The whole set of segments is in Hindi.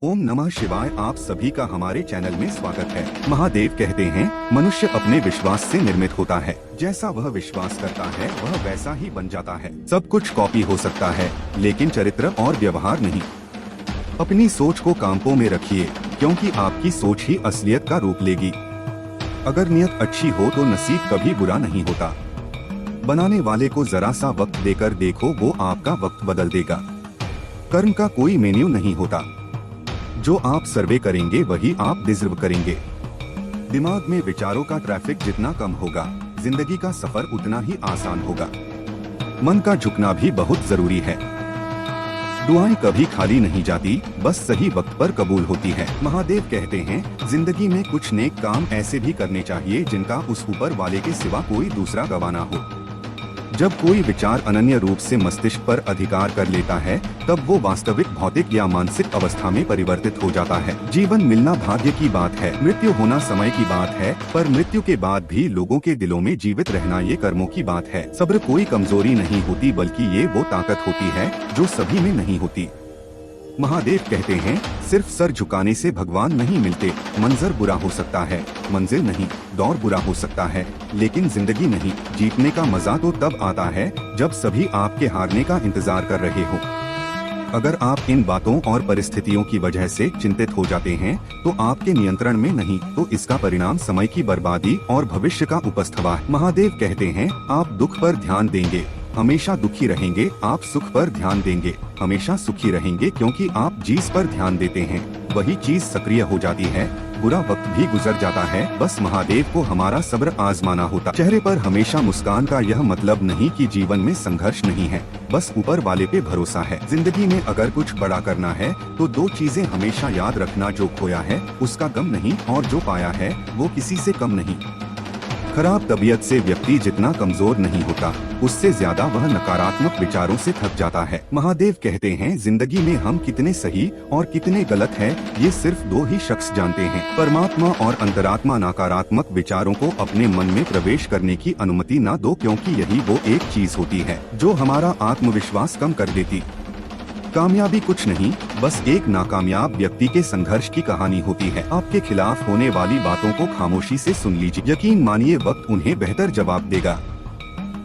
ओम नमः शिवाय। आप सभी का हमारे चैनल में स्वागत है। महादेव कहते हैं मनुष्य अपने विश्वास से निर्मित होता है। जैसा वह विश्वास करता है वह वैसा ही बन जाता है। सब कुछ कॉपी हो सकता है लेकिन चरित्र और व्यवहार नहीं। अपनी सोच को कांपों में रखिए क्योंकि आपकी सोच ही असलियत का रूप लेगी। अगर नियत अच्छी हो तो नसीब कभी बुरा नहीं होता। बनाने वाले को जरा सा वक्त देकर देखो, वो आपका वक्त बदल देगा। कर्म का कोई मेन्यू नहीं होता। जो आप सर्वे करेंगे वही आप डिजर्व करेंगे। दिमाग में विचारों का ट्रैफिक जितना कम होगा, जिंदगी का सफर उतना ही आसान होगा। मन का झुकना भी बहुत जरूरी है। दुआएं कभी खाली नहीं जाती, बस सही वक्त पर कबूल होती है। महादेव कहते हैं जिंदगी में कुछ नेक काम ऐसे भी करने चाहिए जिनका उस ऊपर वाले के सिवा कोई दूसरा गवाह हो। जब कोई विचार अनन्य रूप से मस्तिष्क पर अधिकार कर लेता है तब वो वास्तविक भौतिक या मानसिक अवस्था में परिवर्तित हो जाता है। जीवन मिलना भाग्य की बात है, मृत्यु होना समय की बात है, पर मृत्यु के बाद भी लोगों के दिलों में जीवित रहना ये कर्मों की बात है। सब्र कोई कमजोरी नहीं होती बल्कि ये वो ताकत होती है जो सभी में नहीं होती। महादेव कहते हैं सिर्फ सर झुकाने से भगवान नहीं मिलते। मंजर बुरा हो सकता है, मंजिल नहीं। दौर बुरा हो सकता है लेकिन जिंदगी नहीं। जीतने का मजा तो तब आता है जब सभी आपके हारने का इंतजार कर रहे हो। अगर आप इन बातों और परिस्थितियों की वजह से चिंतित हो जाते हैं तो आपके नियंत्रण में नहीं, तो इसका परिणाम समय की बर्बादी और भविष्य का उपस्थवा है। महादेव कहते हैं आप दुख पर ध्यान देंगे हमेशा दुखी रहेंगे, आप सुख पर ध्यान देंगे हमेशा सुखी रहेंगे, क्योंकि आप जिस पर ध्यान देते हैं वही चीज सक्रिय हो जाती है। बुरा वक्त भी गुजर जाता है, बस महादेव को हमारा सब्र आजमाना होता। चेहरे पर हमेशा मुस्कान का यह मतलब नहीं कि जीवन में संघर्ष नहीं है, बस ऊपर वाले पे भरोसा है। जिंदगी में अगर कुछ बड़ा करना है तो दो चीजें हमेशा याद रखना, जो खोया है उसका गम नहीं और जो पाया है वो किसी से कम नहीं। खराब तबीयत से व्यक्ति जितना कमजोर नहीं होता, उससे ज्यादा वह नकारात्मक विचारों से थक जाता है। महादेव कहते हैं जिंदगी में हम कितने सही और कितने गलत हैं, ये सिर्फ दो ही शख्स जानते हैं, परमात्मा और अंतरात्मा। नकारात्मक विचारों को अपने मन में प्रवेश करने की अनुमति न दो, क्योंकि यही वो एक चीज होती है जो हमारा आत्मविश्वास कम कर देती। कामयाबी कुछ नहीं, बस एक नाकामयाब व्यक्ति के संघर्ष की कहानी होती है। आपके खिलाफ होने वाली बातों को खामोशी से सुन लीजिए। यकीन मानिए वक्त उन्हें बेहतर जवाब देगा।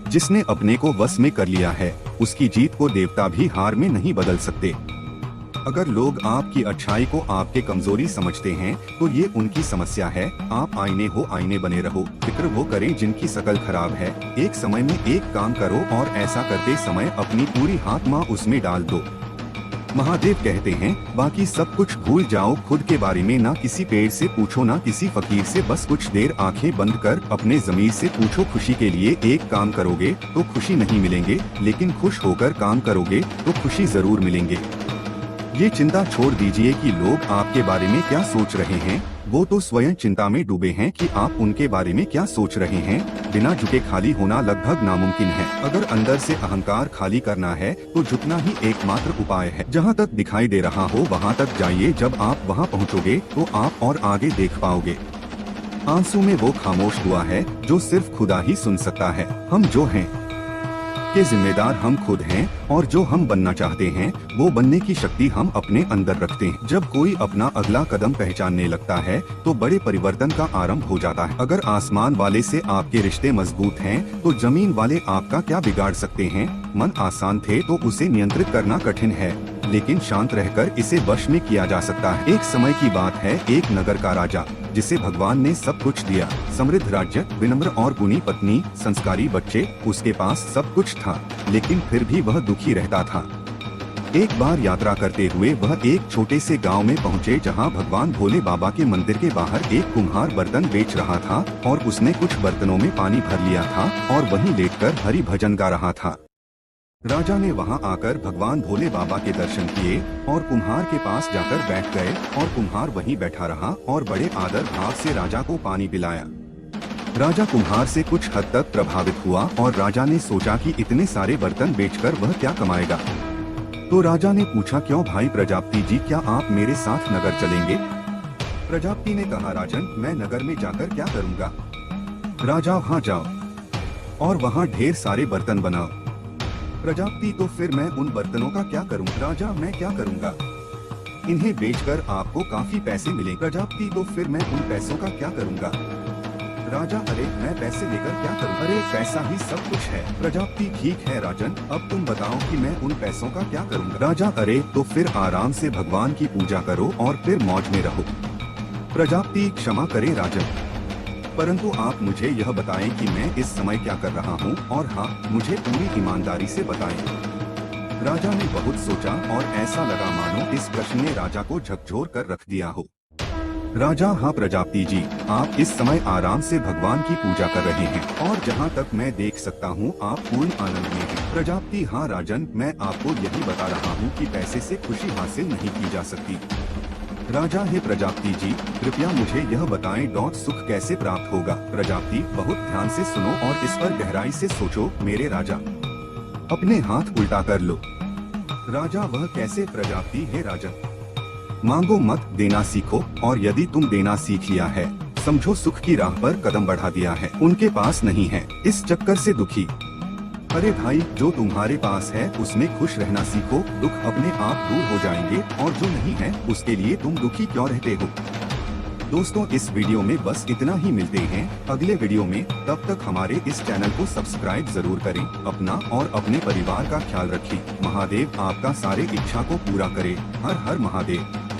जिसने अपने को वश में कर लिया है उसकी जीत को देवता भी हार में नहीं बदल सकते। अगर लोग आपकी अच्छाई को आपके कमजोरी समझते हैं तो ये उनकी समस्या है। आप आईने हो, आईने बने रहो। फिक्र वो करें जिनकी शकल खराब है। एक समय में एक काम करो और ऐसा करते समय अपनी पूरी आत्मा उसमें डाल दो। महादेव कहते हैं बाकी सब कुछ भूल जाओ, खुद के बारे में ना किसी पेड़ से पूछो ना किसी फकीर से। बस कुछ देर आंखें बंद कर अपने ज़मीर से पूछो, खुशी के लिए एक काम करोगे तो खुशी नहीं मिलेंगे, लेकिन खुश होकर काम करोगे तो खुशी जरूर मिलेंगे। ये चिंता छोड़ दीजिए कि लोग आपके बारे में क्या सोच रहे हैं, वो तो स्वयं चिंता में डूबे हैं कि आप उनके बारे में क्या सोच रहे हैं। बिना झुके खाली होना लगभग नामुमकिन है। अगर अंदर से अहंकार खाली करना है तो झुकना ही एकमात्र उपाय है। जहाँ तक दिखाई दे रहा हो वहाँ तक जाइए। जब आप वहाँ पहुँचोगे तो आप और आगे देख पाओगे। आंसू में वो खामोश दुआ है जो सिर्फ खुदा ही सुन सकता है। हम जो हैं के जिम्मेदार हम खुद हैं और जो हम बनना चाहते हैं वो बनने की शक्ति हम अपने अंदर रखते हैं। जब कोई अपना अगला कदम पहचानने लगता है तो बड़े परिवर्तन का आरंभ हो जाता है। अगर आसमान वाले से आपके रिश्ते मजबूत हैं तो जमीन वाले आपका क्या बिगाड़ सकते हैं। मन आसान थे तो उसे नियंत्रित करना कठिन है, लेकिन शांत रहकर इसे वश में किया जा सकता है। एक समय की बात है, एक नगर का राजा जिसे भगवान ने सब कुछ दिया, समृद्ध राज्य, विनम्र और गुणी पत्नी, संस्कारी बच्चे, उसके पास सब कुछ था, लेकिन फिर भी वह दुखी रहता था। एक बार यात्रा करते हुए वह एक छोटे से गांव में पहुंचे जहां भगवान भोले बाबा के मंदिर के बाहर एक कुम्हार बर्तन बेच रहा था और उसने कुछ बर्तनों में पानी भर लिया था और वहीं लेटकर हरि भजन गा रहा था। राजा ने वहां आकर भगवान भोले बाबा के दर्शन किए और कुम्हार के पास जाकर बैठ गए और कुम्हार वहीं बैठा रहा और बड़े आदर भाव से राजा को पानी पिलाया। राजा कुम्हार से कुछ हद तक प्रभावित हुआ और राजा ने सोचा कि इतने सारे बर्तन बेचकर वह क्या कमाएगा। तो राजा ने पूछा, क्यों भाई प्रजापति जी, क्या आप मेरे साथ नगर चलेंगे? प्रजापति ने कहा, राजन मैं नगर में जाकर क्या करूँगा? राजा, हाँ जाओ और वहाँ ढेर सारे बर्तन बनाओ। प्रजापति, तो फिर मैं उन बर्तनों का क्या करूं? राजा, मैं क्या करूंगा? इन्हें बेचकर आपको काफी पैसे मिले। प्रजापति तो फिर मैं उन पैसों का क्या करूँगा? राजा अरे मैं पैसे लेकर क्या करूँ? अरे पैसा ही सब कुछ है। प्रजापति ठीक है राजन, अब तुम बताओ कि मैं उन पैसों का क्या करूँगा? राजा अरे तो फिर आराम से भगवान की पूजा करो और फिर मौज में रहो। प्रजापति क्षमा करे राजन, परंतु आप मुझे यह बताएं कि मैं इस समय क्या कर रहा हूँ, और हाँ मुझे पूरी ईमानदारी से बताएं। राजा ने बहुत सोचा और ऐसा लगा मानो इस प्रश्न ने राजा को झकझोर कर रख दिया हो। राजा हाँ प्रजापति जी, आप इस समय आराम से भगवान की पूजा कर रहे हैं और जहाँ तक मैं देख सकता हूँ आप पूर्ण आनंद में हैं। प्रजापति हाँ राजन, मैं आपको यही बता रहा हूँ कि पैसे से खुशी हासिल नहीं की जा सकती। राजा हे प्रजापति जी, कृपया मुझे यह बताएं सुख कैसे प्राप्त होगा? प्रजापति बहुत ध्यान से सुनो और इस पर गहराई से सोचो मेरे राजा। अपने हाथ उल्टा कर लो। राजा वह कैसे? प्रजापति हे राजा, मांगो मत, देना सीखो, और यदि तुम देना सीख लिया है समझो सुख की राह पर कदम बढ़ा दिया है। उनके पास नहीं है, इस चक्कर से दुखी। अरे भाई, जो तुम्हारे पास है उसमें खुश रहना सीखो, दुख अपने आप दूर हो जाएंगे, और जो नहीं है उसके लिए तुम दुखी क्यों रहते हो? दोस्तों इस वीडियो में बस इतना ही, मिलते हैं अगले वीडियो में। तब तक हमारे इस चैनल को सब्सक्राइब जरूर करें। अपना और अपने परिवार का ख्याल रखें। महादेव आपका सारे इच्छा को पूरा करे। हर हर महादेव।